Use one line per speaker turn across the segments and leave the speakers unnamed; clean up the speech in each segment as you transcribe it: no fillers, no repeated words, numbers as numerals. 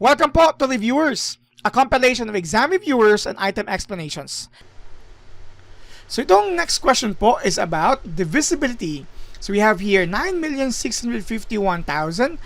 Welcome po to Reviewers, a compilation of exam reviewers and item explanations. So itong next question po is about divisibility. So we have here 9,651,492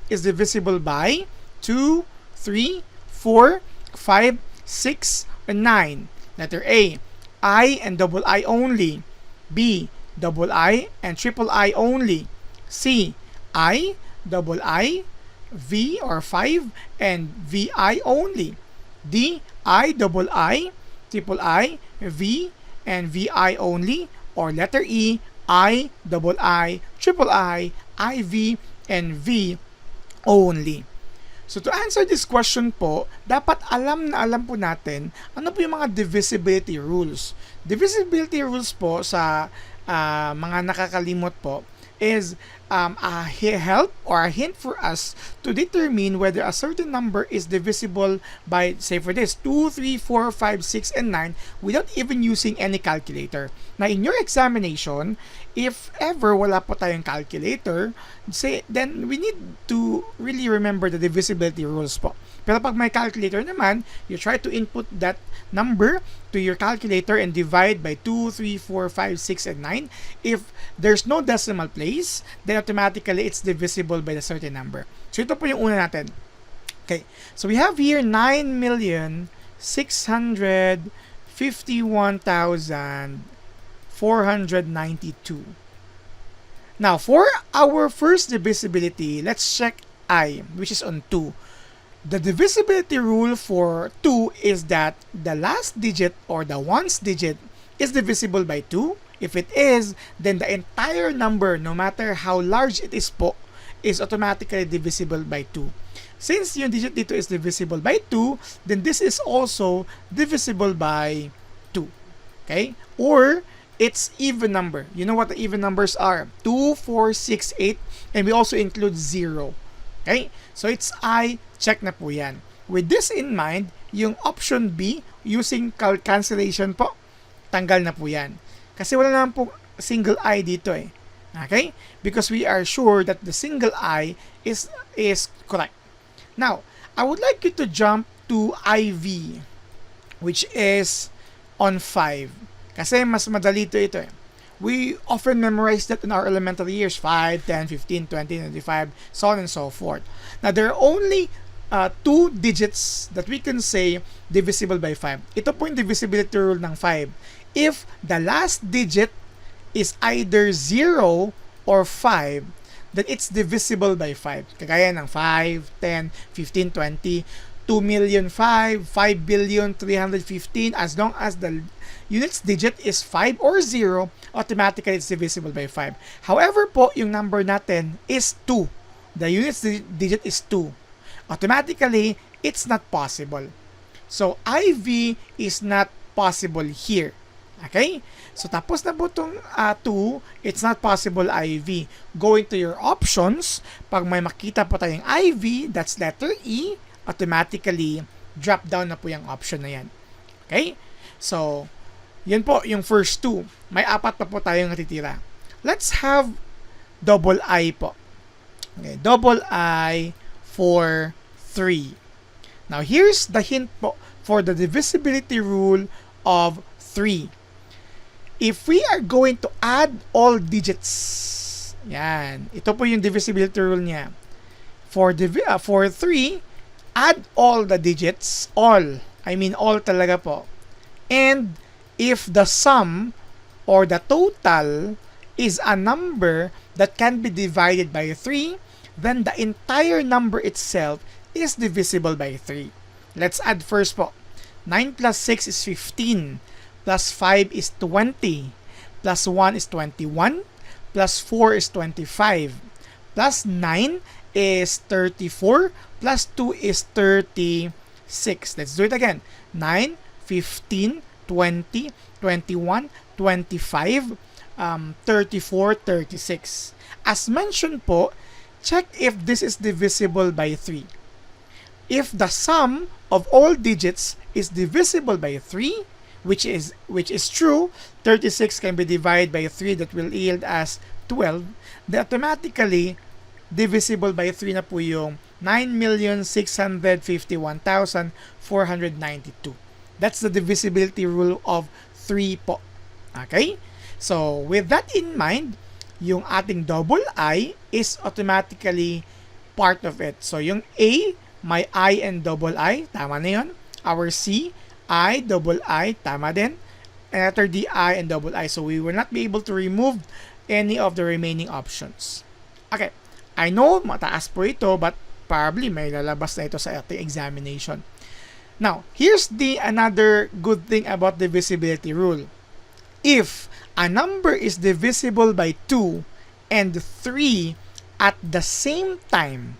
is divisible by 2, 3, 4, 5, 6, and 9. Letter A, I and double I only. B, double I and triple I only. C, I, double I, V or 5 and VI only. D, I, double I, triple I, V and VI only. Or letter E, I, double I, triple I, IV and V only. So to answer this question po, dapat alam po natin ano po yung mga divisibility rules. Divisibility rules po sa mga nakakalimot po is a help or a hint for us to determine whether a certain number is divisible by, say for this, 2, 3, 4, 5, 6, and 9 without even using any calculator. Now, in your examination, if ever wala po tayong calculator, then we need to really remember the divisibility rules po. Pero pag may calculator naman, you try to input that number to your calculator and divide by 2, 3, 4, 5, 6, and 9. If there's no decimal place, then automatically it's divisible by a certain number. So ito po yung una natin. Okay, so we have here 9,651,492. Now, for our first divisibility, let's check I, which is on 2. The divisibility rule for 2 is that the last digit or the ones digit is divisible by 2. If it is, then the entire number, no matter how large it is po, is automatically divisible by 2. Since yung digit dito is divisible by 2, then this is also divisible by 2. Okay? Or it's even number. You know what the even numbers are? 2, 4, 6, 8, and we also include 0. Okay? So it's I, check na po yan. With this in mind, yung option B, using cancellation po, tanggal na po yan. Kasi wala naman po single I dito eh. Okay? Because we are sure that the single I is correct. Now, I would like you to jump to IV, which is on 5. Kasi mas madali ito eh. We often memorize that in our elementary years, 5, 10, 15, 20, 25, so on and so forth. Now, there are only 2 digits that we can say divisible by 5. Ito po yung divisibility rule ng 5. If the last digit is either 0 or 5, then it's divisible by 5. Kagaya ng 5, 10, 15, 20, 2,000,005, 5,315,000, as long as the units digit is 5 or 0, automatically it's divisible by 5. However po, yung number natin is 2. The units digit is 2. Automatically, it's not possible. So, IV is not possible here. Okay? So, tapos na po itong 2, it's not possible IV. Going to your options, pag may makita po tayong IV, that's letter E, automatically, drop down na po yung option na yan. Okay? So, yan po yung first 2. May 4 pa po tayong natitira. Let's have double I po. Okay, double I for 3. Now, here's the hint po for the divisibility rule of 3. If we are going to add all digits, yan, ito po yung divisibility rule niya. For 3, add all the digits, all talaga po. And if the sum or the total is a number that can be divided by 3, then the entire number itself is divisible by 3. Let's add first po. 9 plus 6 is 15, plus 5 is 20, plus 1 is 21, plus 4 is 25, plus 9 is 34, plus 2 is 36. Let's do it again. 9, 15, 20, 21, 25, 34, 36. As mentioned po, check if this is divisible by 3. If the sum of all digits is divisible by 3, which is true, 36 can be divided by 3, that will yield as 12, then automatically divisible by 3 na po yung 9,651,492. That's the divisibility rule of 3 po. Okay? So, with that in mind, yung ating double I is automatically part of it. So, yung A, may I and double I, tama na yun. Our C, I, double I, tama din. And letter D, I and double I. So, we will not be able to remove any of the remaining options. Okay. I know mataas po ito, but probably may lalabas na ito sa ating examination. Now, here's the another good thing about the divisibility rule. If a number is divisible by 2 and 3 at the same time,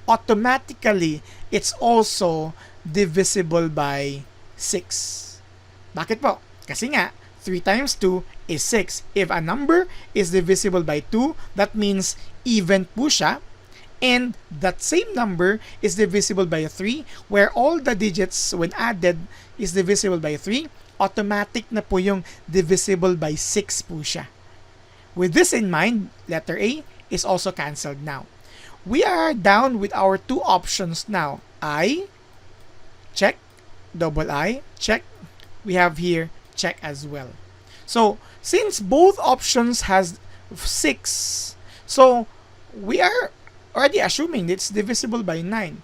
automatically, it's also divisible by 6. Bakit po? Kasi nga, 3 times 2 is 6. If a number is divisible by 2, that means even po siya. And that same number is divisible by 3, where all the digits when added is divisible by 3, automatic na po yung divisible by 6 po siya. With this in mind, letter A is also cancelled now. We are down with our two options now. I, check. Double I, check. We have here, check as well. So, since both options has 6, so we are already assuming it's divisible by 9.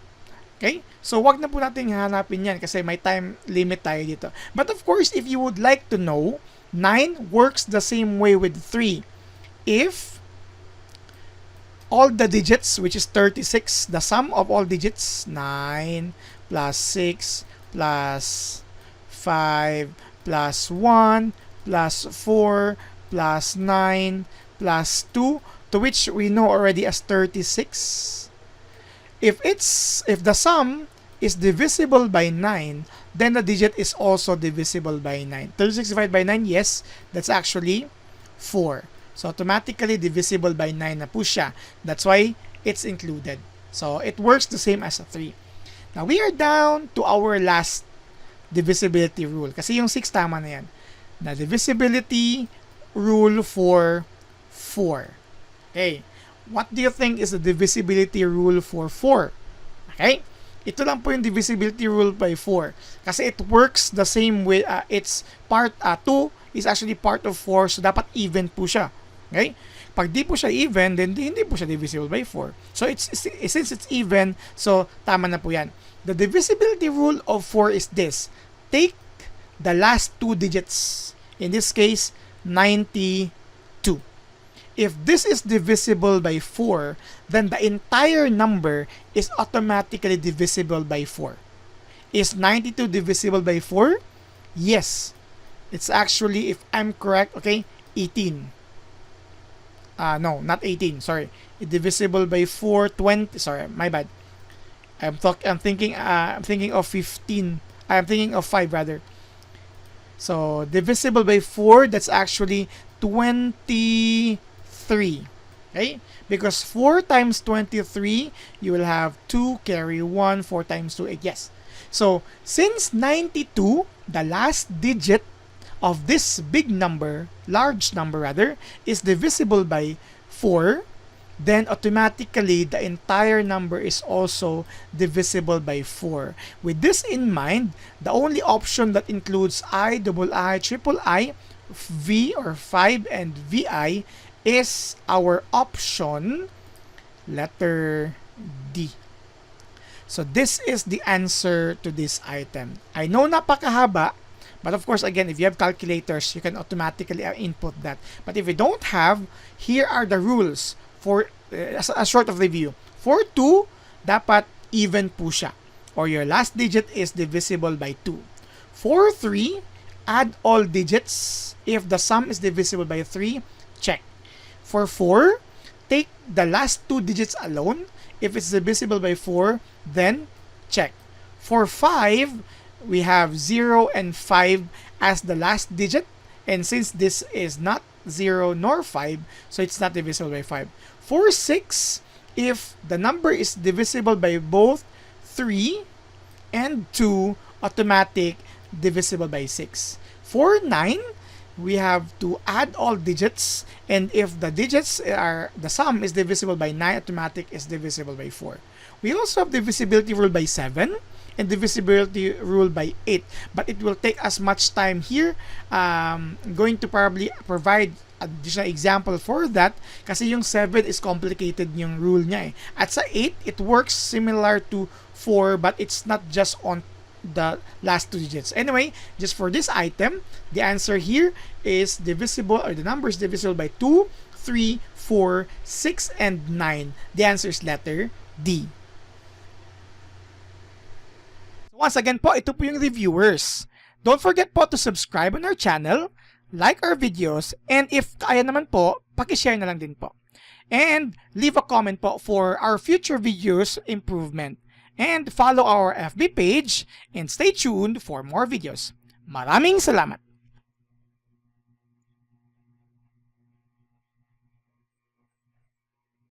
Okay? So, wag na po natin hanapin yan kasi may time limit tayo dito. But of course, if you would like to know, 9 works the same way with 3. If all the digits, which is 36, the sum of all digits, 9 plus 6 plus 5 plus 1 plus 4 plus 9 plus 2, to which we know already as 36. If the sum is divisible by 9, then the digit is also divisible by 9. 36 divided by 9, yes, that's actually 4. So automatically divisible by 9 na po siya. That's why it's included. So it works the same as a 3. Now we are down to our last divisibility rule. Kasi yung 6 tama na yan. The divisibility rule for 4. Okay. What do you think is the divisibility rule for 4? Okay. Ito lang po yung divisibility rule by 4. Kasi it works the same way. It's part 2 is actually part of 4. So dapat even po siya. Okay. Pag di po siya even, then hindi po siya divisible by 4. So since it's even, so tama na po yan. The divisibility rule of 4 is this. Take the last 2 digits. In this case, 92. If this is divisible by 4, then the entire number is automatically divisible by 4. Is 92 divisible by 4? Yes. It's actually, if I'm correct, okay, 18. No, not 18, sorry. It's divisible by 4, 20, sorry, my bad. I'm thinking of 15. I'm thinking of 5 rather. So, divisible by 4, that's actually 23. Okay? Because 4 times 23, you will have 2 carry 1, 4 times 2, 8. Yes. So, since 92, the last digit of this big number, large number rather, is divisible by 4, then automatically the entire number is also divisible by 4. With this in mind, the only option that includes I, double I, triple I, V or 5 and VI is our option letter D. So this is the answer to this item. I know napakahaba, but of course again, if you have calculators, you can automatically input that. But if you don't have, here are the rules for a sort of review. For 2, dapat even po siya, or your last digit is divisible by 2. For 3, add all digits. If the sum is divisible by 3, check. For 4, take the last 2 digits alone. If it's divisible by 4, then check. For 5, we have 0 and 5 as the last digit. And since this is not 0 nor 5, so it's not divisible by 5. For 6, if the number is divisible by both 3 and 2, automatic divisible by 6. For 9, we have to add all digits, and if the digits are, the sum is divisible by 9, automatic is divisible by 4. We also have divisibility rule by 7 and divisibility rule by 8. But it will take us much time here. I'm going to probably provide additional example for that kasi yung 7 is complicated yung rule niya eh. At sa 8, it works similar to 4 but it's not just on the last 2 digits. Anyway, just for this item, the answer here is divisible, or the number is divisible by 2, 3, 4, 6, and 9. The answer is letter D. Once again po, ito po yung reviewers. Don't forget po to subscribe on our channel, like our videos, and if kaya naman po, pakishare na lang din po. And leave a comment po for our future videos improvement. And follow our FB page and stay tuned for more videos. Maraming salamat!